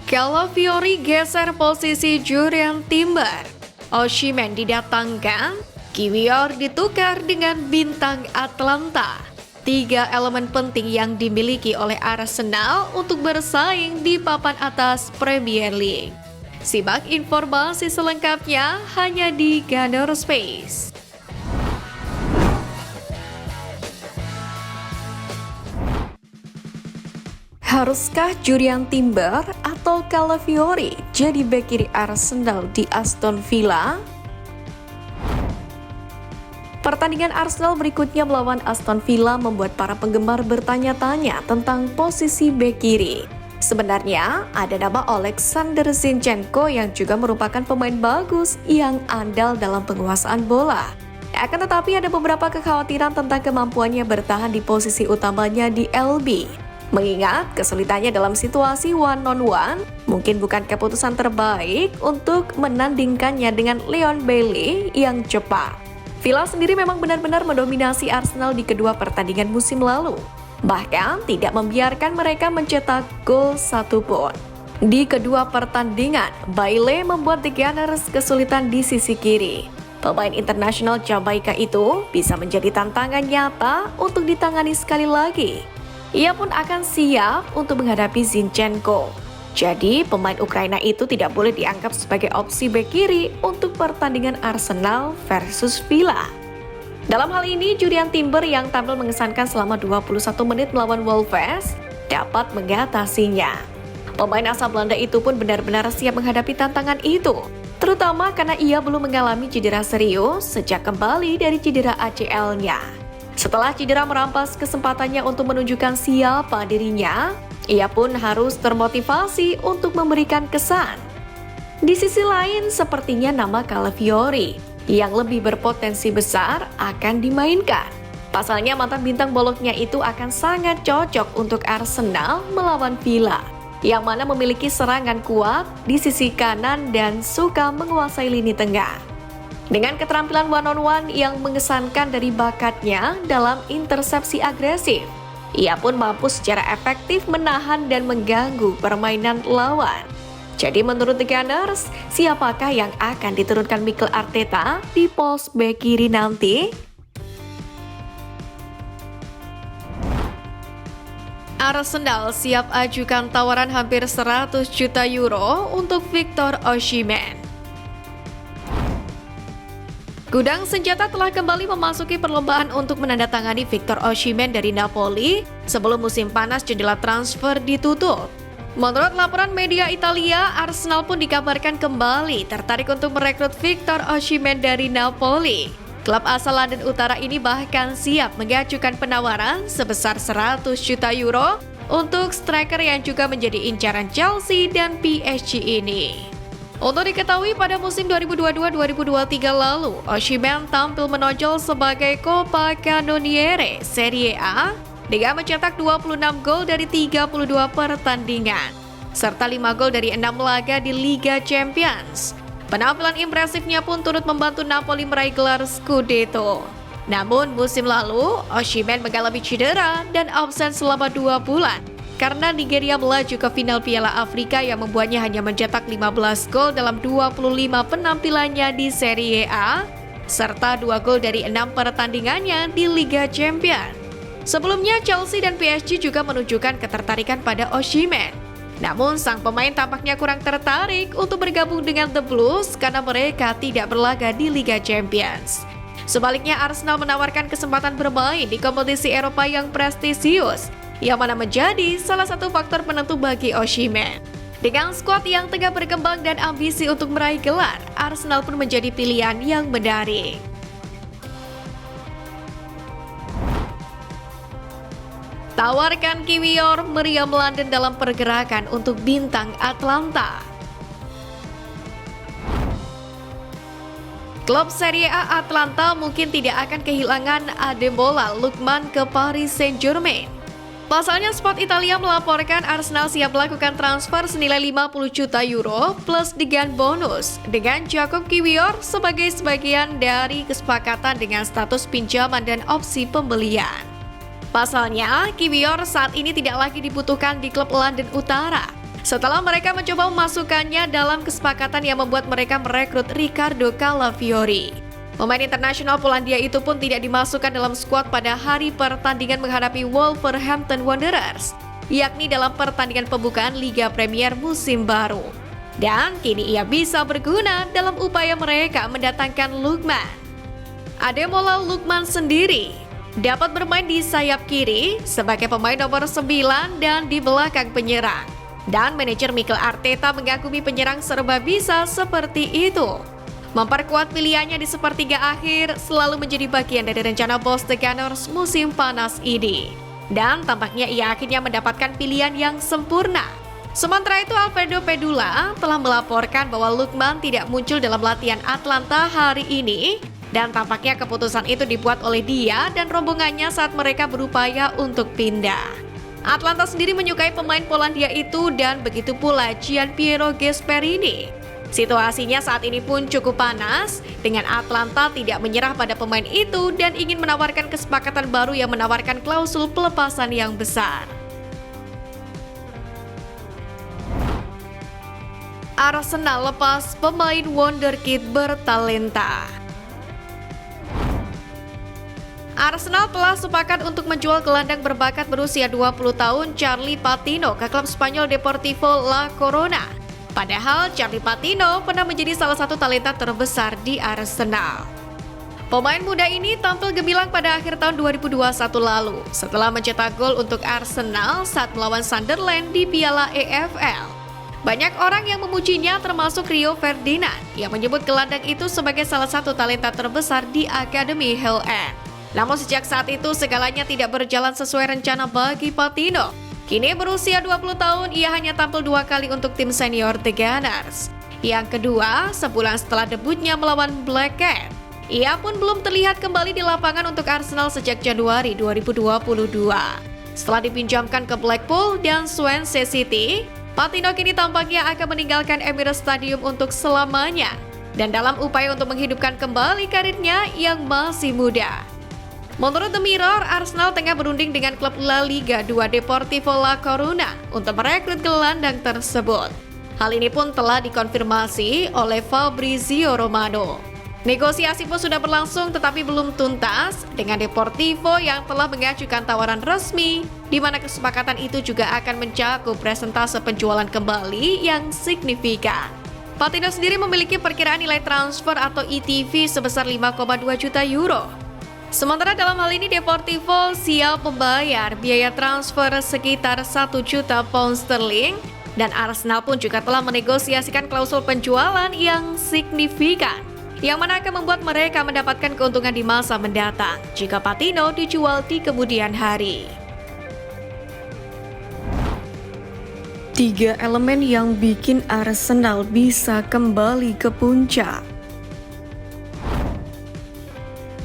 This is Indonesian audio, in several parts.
Calafiori geser posisi Jurriën Timber. Osimhen didatangkan, Kiwior ditukar dengan bintang Atalanta. 3 elemen penting yang dimiliki oleh Arsenal untuk bersaing di papan atas Premier League. Simak informasi selengkapnya hanya di Gunner Space. Haruskah Jurriën Timber atau Calafiori jadi bek kiri Arsenal di Aston Villa? Pertandingan Arsenal berikutnya melawan Aston Villa membuat para penggemar bertanya-tanya tentang posisi bek kiri. Sebenarnya ada nama Oleksandr Zinchenko yang juga merupakan pemain bagus yang andal dalam penguasaan bola. Akan tetapi ada beberapa kekhawatiran tentang kemampuannya bertahan di posisi utamanya di LB. Mengingat kesulitannya dalam situasi one-on-one, mungkin bukan keputusan terbaik untuk menandingkannya dengan Leon Bailey yang cepat. Villa sendiri memang benar-benar mendominasi Arsenal di kedua pertandingan musim lalu. Bahkan tidak membiarkan mereka mencetak gol satupun. Di kedua pertandingan, Bailey membuat The Gunners kesulitan di sisi kiri. Pemain internasional Jamaika itu bisa menjadi tantangan nyata untuk ditangani sekali lagi. Ia pun akan siap untuk menghadapi Zinchenko. Jadi, pemain Ukraina itu tidak boleh dianggap sebagai opsi bek kiri untuk pertandingan Arsenal versus Villa. Dalam hal ini, Jurriën Timber yang tampil mengesankan selama 21 menit melawan Wolves dapat mengatasinya. Pemain asal Belanda itu pun benar-benar siap menghadapi tantangan itu, terutama karena ia belum mengalami cedera serius sejak kembali dari cedera ACL-nya. Setelah cedera merampas kesempatannya untuk menunjukkan siapa dirinya, ia pun harus termotivasi untuk memberikan kesan. Di sisi lain, sepertinya nama Calafiori yang lebih berpotensi besar akan dimainkan. Pasalnya mantan bintang boloknya itu akan sangat cocok untuk Arsenal melawan Villa, yang mana memiliki serangan kuat di sisi kanan dan suka menguasai lini tengah. Dengan keterampilan one-on-one yang mengesankan dari bakatnya dalam intersepsi agresif, ia pun mampu secara efektif menahan dan mengganggu permainan lawan. Jadi menurut The Gunners, siapakah yang akan diturunkan Mikel Arteta di pos bek kiri nanti? Arsenal siap ajukan tawaran hampir 100 juta euro untuk Victor Osimhen. Gudang senjata telah kembali memasuki perlombaan untuk menandatangani Victor Osimhen dari Napoli sebelum musim panas jendela transfer ditutup. Menurut laporan media Italia, Arsenal pun dikabarkan kembali tertarik untuk merekrut Victor Osimhen dari Napoli. Klub asal London Utara ini bahkan siap mengajukan penawaran sebesar 100 juta euro untuk striker yang juga menjadi incaran Chelsea dan PSG ini. Untuk diketahui pada musim 2022-2023 lalu, Osimhen tampil menonjol sebagai Capocannoniere Serie A dengan mencetak 26 gol dari 32 pertandingan, serta 5 gol dari 6 laga di Liga Champions. Penampilan impresifnya pun turut membantu Napoli meraih gelar Scudetto. Namun musim lalu, Osimhen mengalami cedera dan absen selama 2 bulan. Karena Nigeria melaju ke final Piala Afrika yang membuatnya hanya mencetak 15 gol dalam 25 penampilannya di Serie A, serta 2 gol dari 6 pertandingannya di Liga Champions. Sebelumnya, Chelsea dan PSG juga menunjukkan ketertarikan pada Osimhen. Namun, sang pemain tampaknya kurang tertarik untuk bergabung dengan The Blues karena mereka tidak berlaga di Liga Champions. Sebaliknya, Arsenal menawarkan kesempatan bermain di kompetisi Eropa yang prestisius, yang mana menjadi salah satu faktor penentu bagi Osimhen. Dengan skuad yang tengah berkembang dan ambisi untuk meraih gelar, Arsenal pun menjadi pilihan yang menarik. Tawarkan Kiwior meriam London dalam pergerakan untuk bintang Atalanta. Klub Serie A Atalanta mungkin tidak akan kehilangan Ademola Lookman ke Paris Saint-Germain. Pasalnya, Sport Italia melaporkan Arsenal siap melakukan transfer senilai 50 juta euro plus dengan bonus dengan Jakub Kiwior sebagai sebagian dari kesepakatan dengan status pinjaman dan opsi pembelian. Pasalnya, Kiwior saat ini tidak lagi dibutuhkan di klub London Utara setelah mereka mencoba memasukkannya dalam kesepakatan yang membuat mereka merekrut Riccardo Calafiori. Pemain internasional Polandia itu pun tidak dimasukkan dalam skuad pada hari pertandingan menghadapi Wolverhampton Wanderers, yakni dalam pertandingan pembukaan Liga Premier musim baru. Dan kini ia bisa berguna dalam upaya mereka mendatangkan Lookman. Ademola Lookman sendiri dapat bermain di sayap kiri sebagai pemain nomor 9 dan di belakang penyerang. Dan manajer Mikel Arteta mengagumi penyerang serba bisa seperti itu. Memperkuat pilihannya di sepertiga akhir selalu menjadi bagian dari rencana bos The Gunners musim panas ini. Dan tampaknya ia akhirnya mendapatkan pilihan yang sempurna. Sementara itu Alfredo Pedula telah melaporkan bahwa Lookman tidak muncul dalam latihan Atlanta hari ini. Dan tampaknya keputusan itu dibuat oleh dia dan rombongannya saat mereka berupaya untuk pindah. Atlanta sendiri menyukai pemain Polandia itu dan begitu pula Gianpiero Gasperini. Situasinya saat ini pun cukup panas dengan Atlanta tidak menyerah pada pemain itu dan ingin menawarkan kesepakatan baru yang menawarkan klausul pelepasan yang besar. Arsenal lepas pemain wonderkid bertalenta. Arsenal telah sepakat untuk menjual gelandang berbakat berusia 20 tahun Charlie Patino ke klub Spanyol Deportivo La Corona. Padahal Charlie Patino pernah menjadi salah satu talenta terbesar di Arsenal. Pemain muda ini tampil gemilang pada akhir tahun 2021 lalu setelah mencetak gol untuk Arsenal saat melawan Sunderland di Piala EFL. Banyak orang yang memujinya termasuk Rio Ferdinand yang menyebut gelandang itu sebagai salah satu talenta terbesar di Akademi Hill End. Namun sejak saat itu segalanya tidak berjalan sesuai rencana bagi Patino. Kini berusia 20 tahun ia hanya tampil 2 kali untuk tim senior The Gunners. Yang kedua, sebulan setelah debutnya melawan Blackburn. Ia pun belum terlihat kembali di lapangan untuk Arsenal sejak Januari 2022. Setelah dipinjamkan ke Blackpool dan Swansea City, Patino kini tampaknya akan meninggalkan Emirates Stadium untuk selamanya. Dan dalam upaya untuk menghidupkan kembali karirnya yang masih muda. Menurut The Mirror, Arsenal tengah berunding dengan klub La Liga 2 Deportivo La Coruna untuk merekrut gelandang tersebut. Hal ini pun telah dikonfirmasi oleh Fabrizio Romano. Negosiasi pun sudah berlangsung tetapi belum tuntas dengan Deportivo yang telah mengajukan tawaran resmi, di mana kesepakatan itu juga akan mencakup presentase penjualan kembali yang signifikan. Patino sendiri memiliki perkiraan nilai transfer atau ETV sebesar 5,2 juta euro. Sementara dalam hal ini Deportivo siap membayar biaya transfer sekitar 1 juta pound sterling dan Arsenal pun juga telah menegosiasikan klausul penjualan yang signifikan yang mana akan membuat mereka mendapatkan keuntungan di masa mendatang jika Patino dijual di kemudian hari. 3 elemen yang bikin Arsenal bisa kembali ke puncak.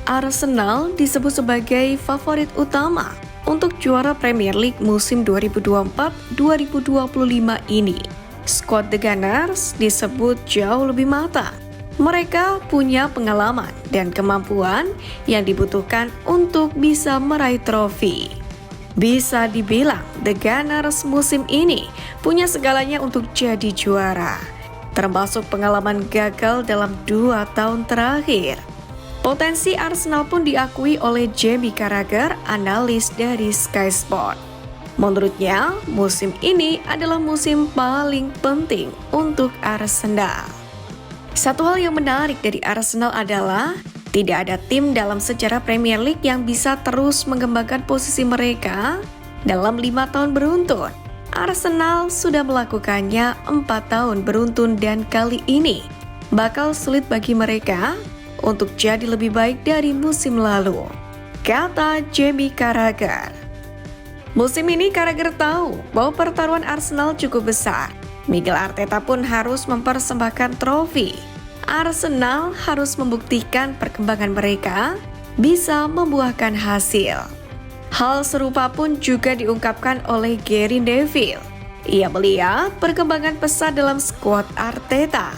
Arsenal disebut sebagai favorit utama untuk juara Premier League musim 2024-2025 ini. Skuad The Gunners disebut jauh lebih matang. Mereka punya pengalaman dan kemampuan yang dibutuhkan untuk bisa meraih trofi. Bisa dibilang The Gunners musim ini punya segalanya untuk jadi juara, termasuk pengalaman gagal dalam 2 tahun terakhir. Potensi Arsenal pun diakui oleh Jamie Carragher, analis dari Sky Sport. Menurutnya, musim ini adalah musim paling penting untuk Arsenal. Satu hal yang menarik dari Arsenal adalah tidak ada tim dalam sejarah Premier League yang bisa terus mengembangkan posisi mereka dalam 5 tahun beruntun. Arsenal sudah melakukannya 4 tahun beruntun dan kali ini bakal sulit bagi mereka untuk jadi lebih baik dari musim lalu, kata Jamie Carragher. Musim ini Carragher tahu bahwa pertaruhan Arsenal cukup besar. Mikel Arteta pun harus mempersembahkan trofi. Arsenal harus membuktikan perkembangan mereka bisa membuahkan hasil. Hal serupa pun juga diungkapkan oleh Gary Neville. Ia melihat perkembangan pesat dalam skuad Arteta.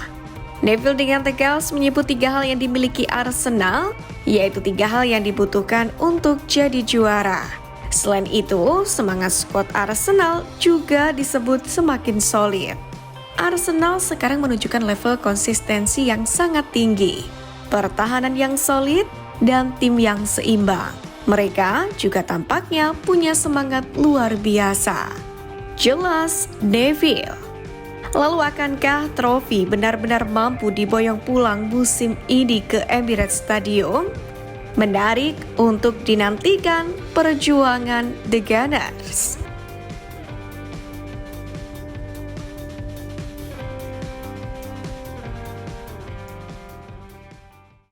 Neville dengan tegas menyebut 3 hal yang dimiliki Arsenal, yaitu 3 hal yang dibutuhkan untuk jadi juara. Selain itu, semangat skuad Arsenal juga disebut semakin solid. Arsenal sekarang menunjukkan level konsistensi yang sangat tinggi, pertahanan yang solid, dan tim yang seimbang. Mereka juga tampaknya punya semangat luar biasa. Jelas Neville. Lalu akankah trofi benar-benar mampu diboyong pulang musim ini ke Emirates Stadium? Menarik untuk dinantikan perjuangan The Gunners.